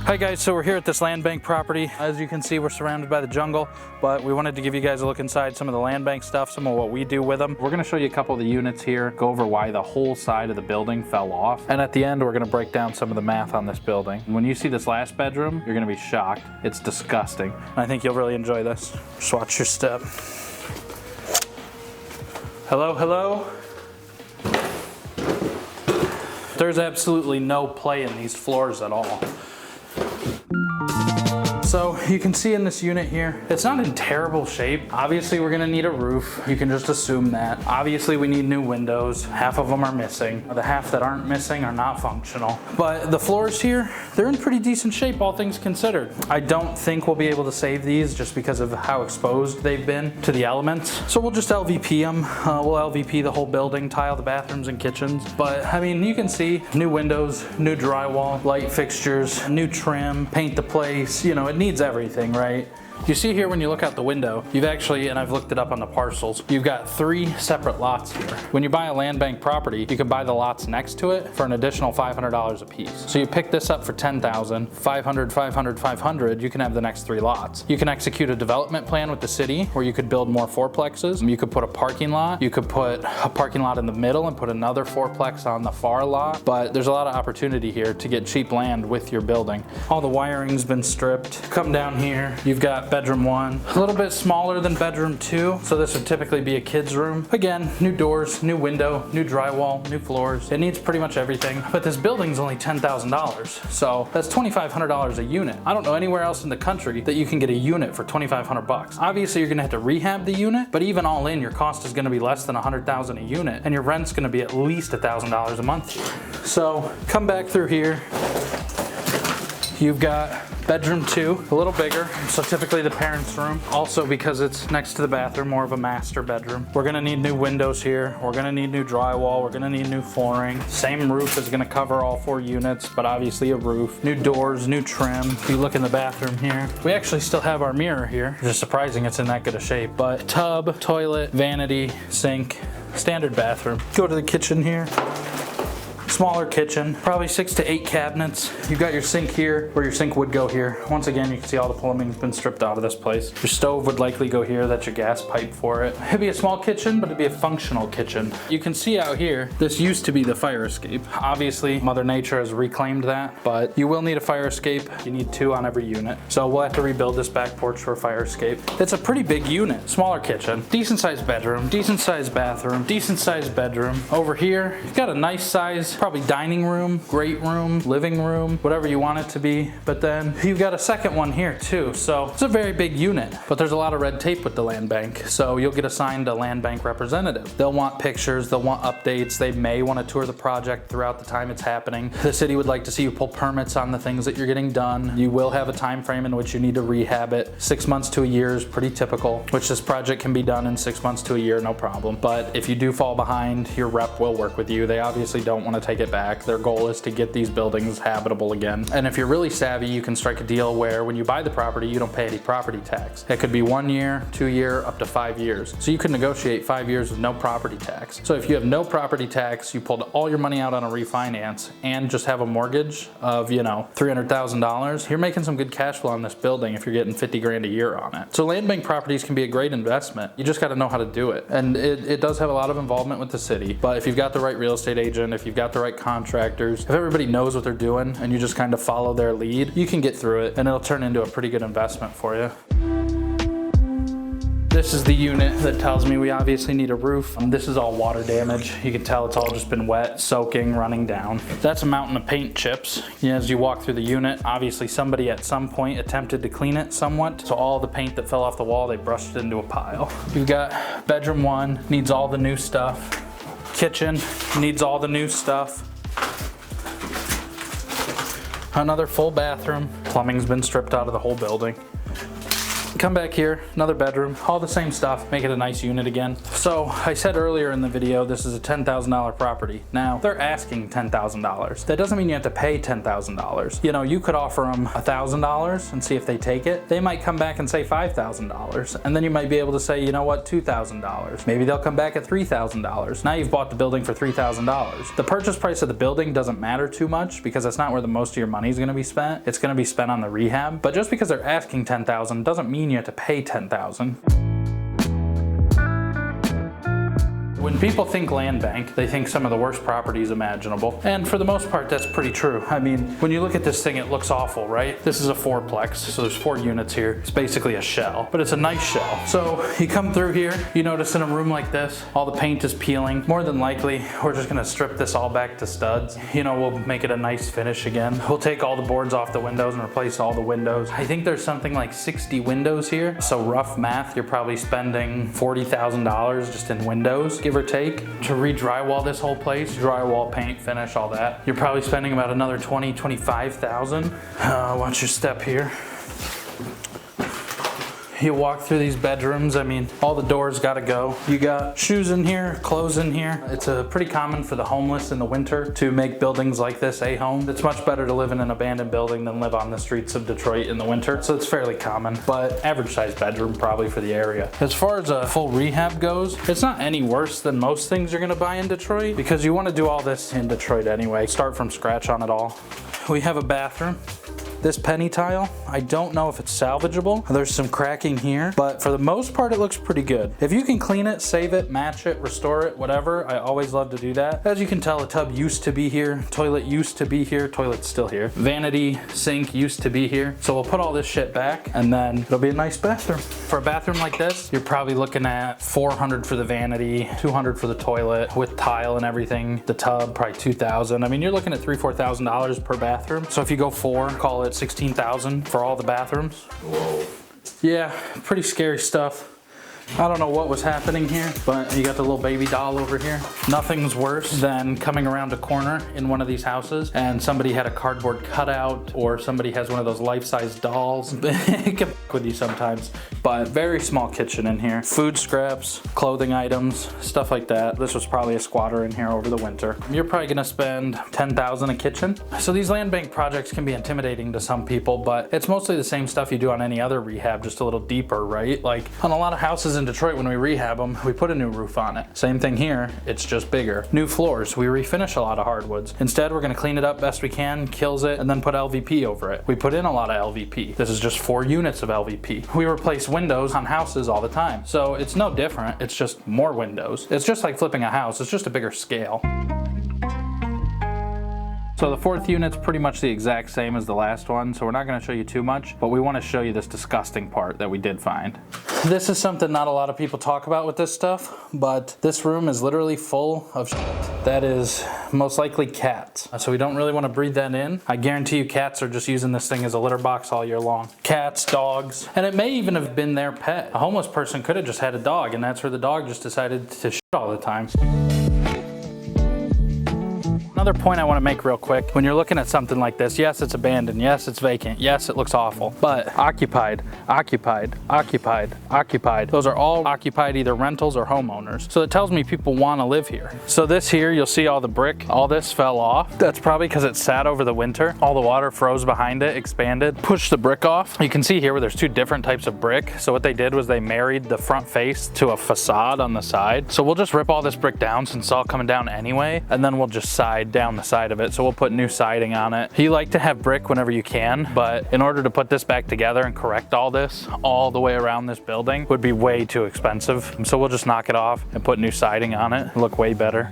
Hi guys, so we're here at this Landbank property. As you can see, we're surrounded by the jungle, but we wanted to give you guys a look inside some of the Landbank stuff, some of what we do with them. We're gonna show you a couple of the units here, go over why the whole side of the building fell off. And at the end, we're gonna break down some of the math on this building. When you see this last bedroom, you're gonna be shocked. It's disgusting. And I think you'll really enjoy this. Just watch your step. Hello, hello. There's absolutely no play in these floors at all. So you can see in this unit here, it's not in terrible shape. Obviously we're gonna need a roof. You can just assume that. Obviously we need new windows. Half of them are missing. The half that aren't missing are not functional. But the floors here, they're in pretty decent shape, all things considered. I don't think we'll be able to save these just because of how exposed they've been to the elements. So we'll just LVP them. We'll LVP the whole building, tile the bathrooms and kitchens. But I mean, you can see new windows, new drywall, light fixtures, new trim, paint the place, you know, it needs everything, right? You see here when you look out the window, you've actually, and I've looked it up on the parcels, you've got 3 separate lots here. When you buy a land bank property, you can buy the lots next to it for an additional $500 a piece. So you pick this up for $10,000, 500, 500, 500, you can have the next 3 lots. You can execute a development plan with the city where you could build more fourplexes. You could put a parking lot. You could put a parking lot in the middle and put another fourplex on the far lot. But there's a lot of opportunity here to get cheap land with your building. All the wiring's been stripped. Come down here, you've got bedroom 1, a little bit smaller than bedroom 2, so this would typically be a kid's room. Again, new doors, new window, new drywall, new floors. It needs pretty much everything, but this building's only $10,000, so that's $2,500 a unit. I don't know anywhere else in the country that you can get a unit for $2,500. Obviously, you're gonna have to rehab the unit, but even all in, your cost is gonna be less than $100,000 a unit, and your rent's gonna be at least $1,000 a month here. So come back through here. You've got bedroom 2, a little bigger, so typically the parents' room. Also because it's next to the bathroom, more of a master bedroom. We're gonna need new windows here. We're gonna need new drywall. We're gonna need new flooring. Same roof is gonna cover all 4 units, but obviously a roof. New doors, new trim. If you look in the bathroom here, we actually still have our mirror here. It's just surprising it's in that good a shape, but tub, toilet, vanity, sink, standard bathroom. Go to the kitchen here. Smaller kitchen, probably 6 to 8 cabinets. You've got your sink here, where your sink would go here. Once again, you can see all the plumbing's been stripped out of this place. Your stove would likely go here. That's your gas pipe for it. It'd be a small kitchen, but it'd be a functional kitchen. You can see out here, this used to be the fire escape. Obviously, Mother Nature has reclaimed that, but you will need a fire escape. You need 2 on every unit. So we'll have to rebuild this back porch for a fire escape. It's a pretty big unit, smaller kitchen, decent sized bedroom, decent sized bathroom, decent sized bedroom. Over here, you've got a nice size, probably dining room, great room, living room, whatever you want it to be. But then you've got a second one here too. So it's a very big unit, but there's a lot of red tape with the land bank. So you'll get assigned a land bank representative. They'll want pictures, they'll want updates. They may want to tour the project throughout the time it's happening. The city would like to see you pull permits on the things that you're getting done. You will have a time frame in which you need to rehab it. 6 months to a year is pretty typical, which this project can be done in 6 months to a year, no problem. But if you do fall behind, your rep will work with you. They obviously don't want to take it back. Their goal is to get these buildings habitable again. And if you're really savvy, you can strike a deal where when you buy the property, you don't pay any property tax. It could be 1 year, 2 year, up to 5 years. So you can negotiate 5 years with no property tax. So if you have no property tax, you pulled all your money out on a refinance and just have a mortgage of, you know, $300,000, you're making some good cash flow on this building if you're getting 50 grand a year on it. So land bank properties can be a great investment. You just got to know how to do it. And it does have a lot of involvement with the city, but if you've got the right real estate agent, if you've got the right contractors, if everybody knows what they're doing and you just kind of follow their lead, you can get through it and it'll turn into a pretty good investment for you. This is the unit that tells me we obviously need a roof. This is all water damage. You can tell it's all just been wet, soaking, running down. That's a mountain of paint chips. As you walk through the unit, obviously somebody at some point attempted to clean it somewhat. So all the paint that fell off the wall, they brushed it into a pile. You've got bedroom 1, needs all the new stuff. Kitchen needs all the new stuff. Another full bathroom. Plumbing's been stripped out of the whole building. Come back here, another bedroom, all the same stuff, make it a nice unit again. So I said earlier in the video, this is a $10,000 property. Now they're asking $10,000. That doesn't mean you have to pay $10,000. You know, you could offer them $1,000 and see if they take it. They might come back and say $5,000. And then you might be able to say, you know what, $2,000. Maybe they'll come back at $3,000. Now you've bought the building for $3,000. The purchase price of the building doesn't matter too much because that's not where the most of your money is going to be spent. It's going to be spent on the rehab. But just because they're asking $10,000 doesn't mean you have to pay $10,000. When people think land bank, they think some of the worst properties imaginable. And for the most part, that's pretty true. I mean, when you look at this thing, it looks awful, right? This is a fourplex, so there's 4 units here. It's basically a shell, but it's a nice shell. So you come through here, you notice in a room like this, all the paint is peeling. More than likely, we're just gonna strip this all back to studs. You know, we'll make it a nice finish again. We'll take all the boards off the windows and replace all the windows. I think there's something like 60 windows here. So rough math, you're probably spending $40,000 just in windows, give or take, to re-drywall this whole place. Drywall, paint, finish, all that. You're probably spending about another $25,000. Watch your step here. You walk through these bedrooms, I mean, all the doors gotta go. You got shoes in here, clothes in here. It's pretty common for the homeless in the winter to make buildings like this a home. It's much better to live in an abandoned building than live on the streets of Detroit in the winter. So it's fairly common, but average size bedroom probably for the area. As far as a full rehab goes, it's not any worse than most things you're gonna buy in Detroit because you wanna do all this in Detroit anyway. Start from scratch on it all. We have a bathroom. This penny tile, I don't know if it's salvageable. There's some cracking here, but for the most part, it looks pretty good. If you can clean it, save it, match it, restore it, whatever, I always love to do that. As you can tell, a tub used to be here, toilet used to be here, toilet's still here. Vanity, sink used to be here. So we'll put all this shit back and then it'll be a nice bathroom. For a bathroom like this, you're probably looking at $400 for the vanity, $200 for the toilet with tile and everything. The tub, probably $2,000. I mean, you're looking at $3,000, $4,000 per bathroom. So if you go 4, call it $16,000 for all the bathrooms. Whoa. Yeah, pretty scary stuff. I don't know what was happening here, but you got the little baby doll over here. Nothing's worse than coming around a corner in one of these houses and somebody had a cardboard cutout or somebody has one of those life-size dolls. It can fuck with you sometimes, but very small kitchen in here. Food scraps, clothing items, stuff like that. This was probably a squatter in here over the winter. You're probably gonna spend $10,000 a kitchen. So these land bank projects can be intimidating to some people, but it's mostly the same stuff you do on any other rehab, just a little deeper, right? Like on a lot of houses in Detroit, when we rehab them, we put a new roof on it. Same thing here, it's just bigger. New floors, we refinish a lot of hardwoods. Instead, we're gonna clean it up best we can, kills it, and then put LVP over it. We put in a lot of LVP. This is just 4 units of LVP. We replace windows on houses all the time. So it's no different, it's just more windows. It's just like flipping a house, it's just a bigger scale. So the 4th unit's pretty much the exact same as the last one, so we're not gonna show you too much, but we wanna show you this disgusting part that we did find. This is something not a lot of people talk about with this stuff, but this room is literally full of shit. That is most likely cats. So we don't really wanna breathe that in. I guarantee you cats are just using this thing as a litter box all year long. Cats, dogs, and it may even have been their pet. A homeless person could have just had a dog, and that's where the dog just decided to shit all the time. Another point I want to make real quick, when you're looking at something like this, yes, it's abandoned, yes, it's vacant, yes, it looks awful, but occupied, occupied, occupied, occupied. Those are all occupied either rentals or homeowners. So it tells me people want to live here. So this here, you'll see all the brick, all this fell off. That's probably because it sat over the winter. All the water froze behind it, expanded, pushed the brick off. You can see here where there's 2 different types of brick. So what they did was they married the front face to a facade on the side. So we'll just rip all this brick down since it's all coming down anyway, and then we'll just side down the side of it. So we'll put new siding on it. You like to have brick whenever you can, but in order to put this back together and correct all this all the way around this building would be way too expensive. So we'll just knock it off and put new siding on it. It'll look way better.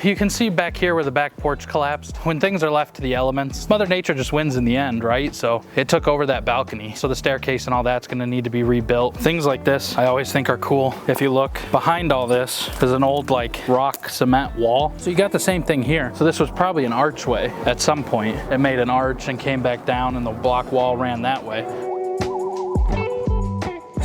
You can see back here where the back porch collapsed. When things are left to the elements, Mother Nature just wins in the end, right? So it took over that balcony. So the staircase and all that's gonna need to be rebuilt. Things like this, I always think are cool. If you look behind all this, there's an old like rock cement wall. So you got the same thing here. So this was probably an archway at some point. It made an arch and came back down and the block wall ran that way.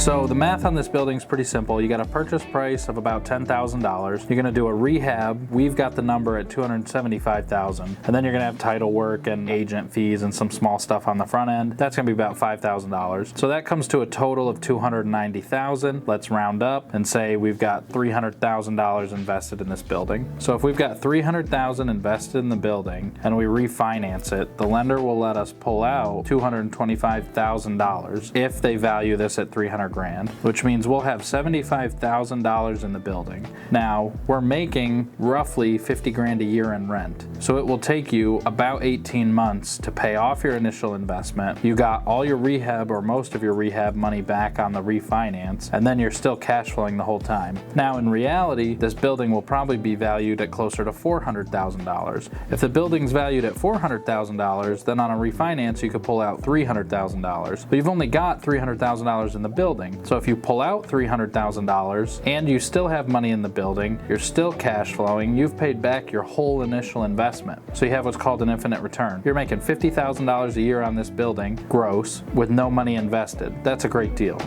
So the math on this building is pretty simple. You got a purchase price of about $10,000. You're gonna do a rehab. We've got the number at $275,000. And then you're gonna have title work and agent fees and some small stuff on the front end. That's gonna be about $5,000. So that comes to a total of $290,000. Let's round up and say we've got $300,000 invested in this building. So if we've got $300,000 invested in the building and we refinance it, the lender will let us pull out $225,000 if they value this at $300,000, which means we'll have $75,000 in the building. Now we're making roughly $50,000 a year in rent. So it will take you about 18 months to pay off your initial investment. You got all your rehab or most of your rehab money back on the refinance, and then you're still cash flowing the whole time. Now in reality, this building will probably be valued at closer to $400,000. If the building's valued at $400,000, then on a refinance you could pull out $300,000. But you've only got $300,000 in the building. So if you pull out $300,000 and you still have money in the building, you're still cash flowing, you've paid back your whole initial investment. So you have what's called an infinite return. You're making $50,000 a year on this building, gross, with no money invested. That's a great deal.